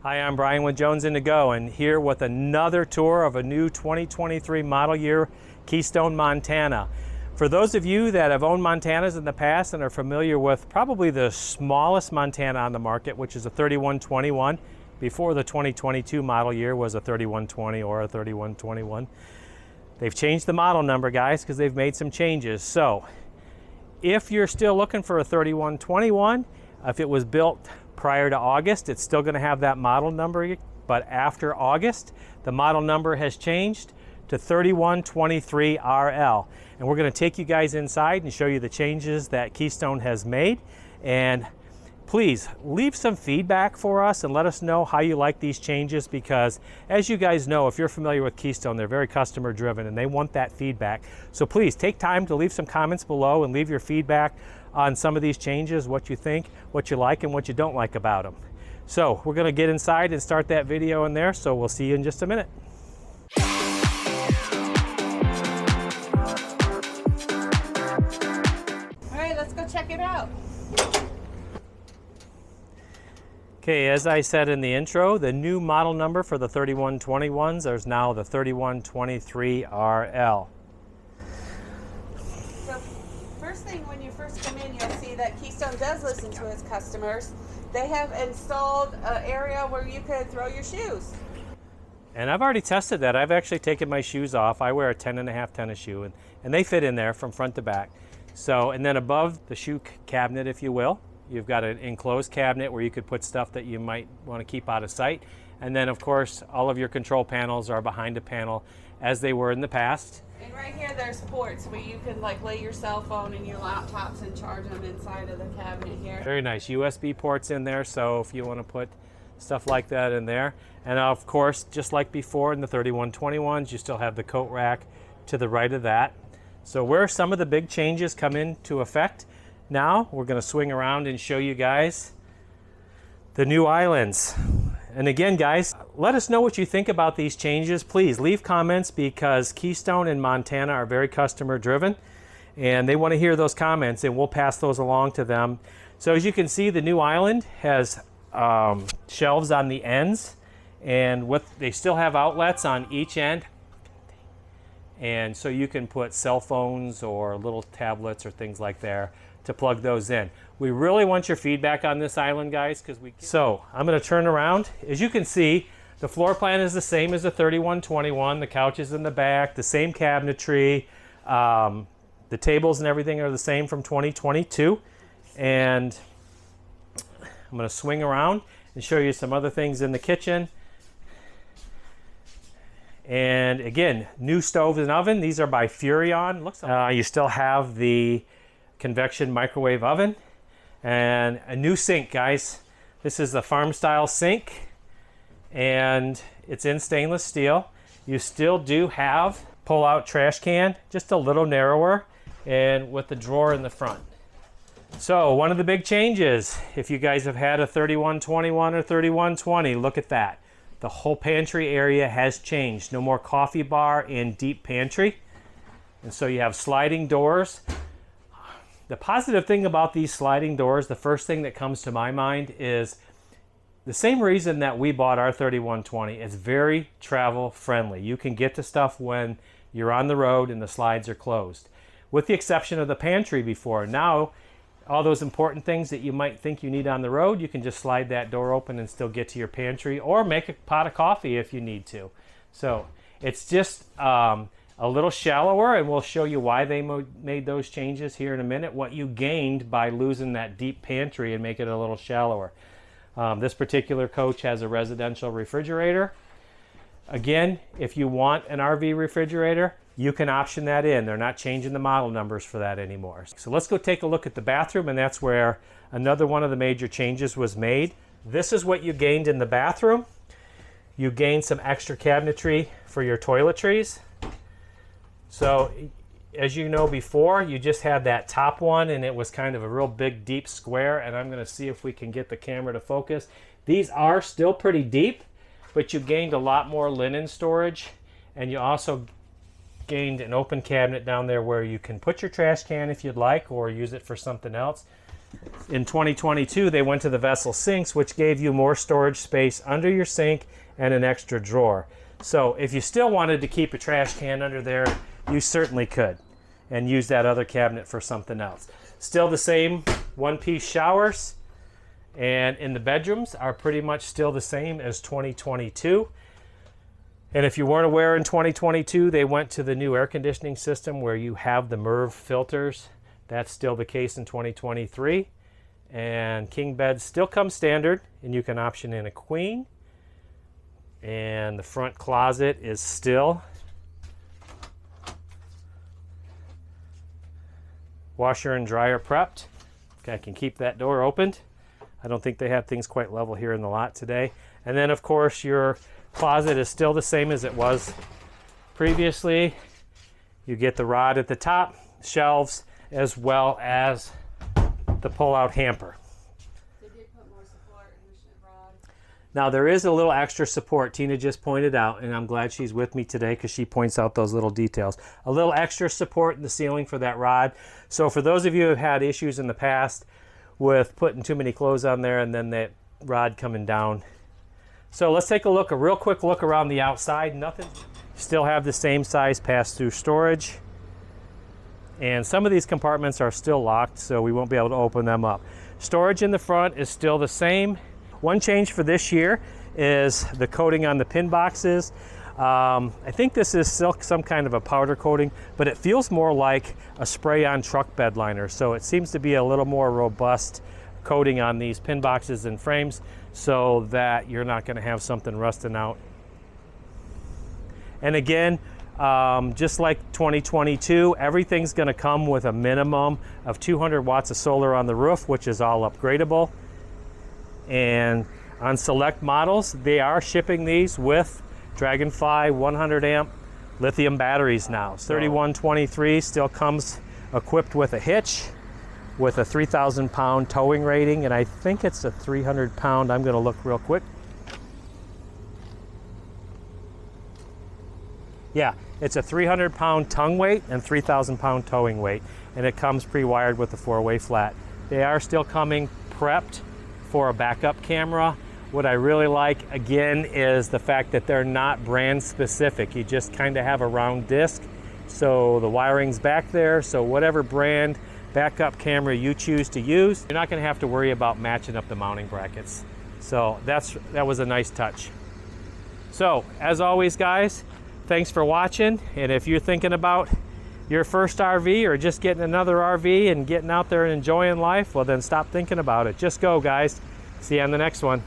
Hi, I'm Brian with Jonesin to Go, and here with another tour of a new 2023 model year Keystone Montana. For those of you that have owned Montanas in the past and are familiar with probably the smallest Montana on the market, which is a 3121, before the 2022 model year was a 3120 or a 3121. They've changed the model number, guys, because they've made some changes. So if you're still looking for a 3121, if it was built prior to August, it's still going to have that model number, but after August, the model number has changed to 3123RL. And we're going to take you guys inside and show you the changes that Keystone has made. And please leave some feedback for us and let us know how you like these changes, because as you guys know, if you're familiar with Keystone, they're very customer driven and they want that feedback. So please take time to leave some comments below and leave your feedback on some of these changes, what you think, what you like, and what you don't like about them. So we're going to get inside and start that video in there, so we'll see you in just a minute. All right, let's go check it out. Okay, as I said in the intro, the new model number for the 3121s is now the 3123RL. So first thing, when you first come in, you'll see that Keystone does listen to its customers. They have installed an area where you could throw your shoes. And I've already tested that. I've actually taken my shoes off. I wear a 10.5 tennis shoe, and they fit in there from front to back. So, and then above the shoe cabinet, if you will, you've got an enclosed cabinet where you could put stuff that you might want to keep out of sight. And then, of course, all of your control panels are behind a panel as they were in the past. And right here, there's ports where you can like lay your cell phone and your laptops and charge them inside of the cabinet here. Very nice USB ports in there, so if you want to put stuff like that in there. And of course, just like before in the 3121s, you still have the coat rack to the right of that. So where some of the big changes come into effect, now we're going to swing around and show you guys the new islands. And again, guys, let us know what you think about these changes. Please leave comments, because Keystone and Montana are very customer driven and they want to hear those comments, and we'll pass those along to them. So as you can see, the new island has shelves on the ends, and they still have outlets on each end. And so you can put cell phones or little tablets or things like that to plug those in. We really want your feedback on this island, guys, because so I'm going to turn around. As you can see, the floor plan is the same as the 3121. The couch is in the back, the same cabinetry, the tables and everything are the same from 2022. And I'm going to swing around and show you some other things in the kitchen. And again, new stove and oven. These are by Furrion. You still have the convection microwave oven and a new sink, guys. This is the farm style sink, and it's in stainless steel. You still do have pull out trash can, just a little narrower, and with the drawer in the front. So one of the big changes, if you guys have had a 3121 or 3120, look at that. The whole pantry area has changed. No more coffee bar and deep pantry. And so you have sliding doors. The positive thing about these sliding doors, the first thing that comes to my mind is the same reason that we bought our 3120. It's very travel friendly. You can get to stuff when you're on the road and the slides are closed. With the exception of the pantry before. Now, all those important things that you might think you need on the road, you can just slide that door open and still get to your pantry, or make a pot of coffee if you need to. So it's just a little shallower, and we'll show you why they made those changes here in a minute, what you gained by losing that deep pantry and make it a little shallower. This particular coach has a residential refrigerator. Again, if you want an RV refrigerator, you can option that in. They're not changing the model numbers for that anymore. So let's go take a look at the bathroom, and that's where another one of the major changes was made. This is what you gained in the bathroom. You gained some extra cabinetry for your toiletries. So as you know before, you just had that top one, and it was kind of a real big deep square, and I'm going to see if we can get the camera to focus. These are still pretty deep, but you gained a lot more linen storage, and you also gained an open cabinet down there where you can put your trash can if you'd like, or use it for something else. In 2022, they went to the vessel sinks, which gave you more storage space under your sink and an extra drawer. So if you still wanted to keep a trash can under there, you certainly could, and use that other cabinet for something else. Still the same one-piece showers, and in the bedrooms are pretty much still the same as 2022. And if you weren't aware, in 2022, they went to the new air conditioning system where you have the MERV filters. That's still the case in 2023. And king beds still come standard, and you can option in a queen. And the front closet is still washer and dryer prepped. Okay, I can keep that door opened. I don't think they have things quite level here in the lot today. And then of course your closet is still the same as it was previously. You get the rod at the top, shelves, as well as the pull-out hamper. They did put more support in the rod. Now there is a little extra support Tina just pointed out, and I'm glad she's with me today because she points out those little details. A little extra support in the ceiling for that rod. So for those of you who have had issues in the past with putting too many clothes on there and then that rod coming down. So let's take a real quick look around the outside. Nothing, still have the same size pass-through storage. And some of these compartments are still locked, so we won't be able to open them up. Storage in the front is still the same. One change for this year is the coating on the pin boxes. I think this is still some kind of a powder coating, but it feels more like a spray-on truck bed liner. So it seems to be a little more robust coating on these pin boxes and frames so that you're not going to have something rusting out. And again, just like 2022, everything's going to come with a minimum of 200 watts of solar on the roof, which is all upgradable. And on select models, they are shipping these with Dragonfly 100 amp lithium batteries now. 3123 still comes equipped with a hitch with a 3,000 pound towing rating, and I think it's a 300 pound. I'm going to look real quick. Yeah, it's a 300 pound tongue weight and 3,000 pound towing weight, and it comes pre-wired with a 4-way flat. They are still coming prepped for a backup camera. What I really like, again, is the fact that they're not brand specific. You just kind of have a round disc, so the wiring's back there, so whatever brand backup camera you choose to use, you're not going to have to worry about matching up the mounting brackets. So that was a nice touch. So as always, guys, thanks for watching, and if you're thinking about your first RV or just getting another RV and getting out there and enjoying life, well then stop thinking about it. Just go, guys. See you on the next one.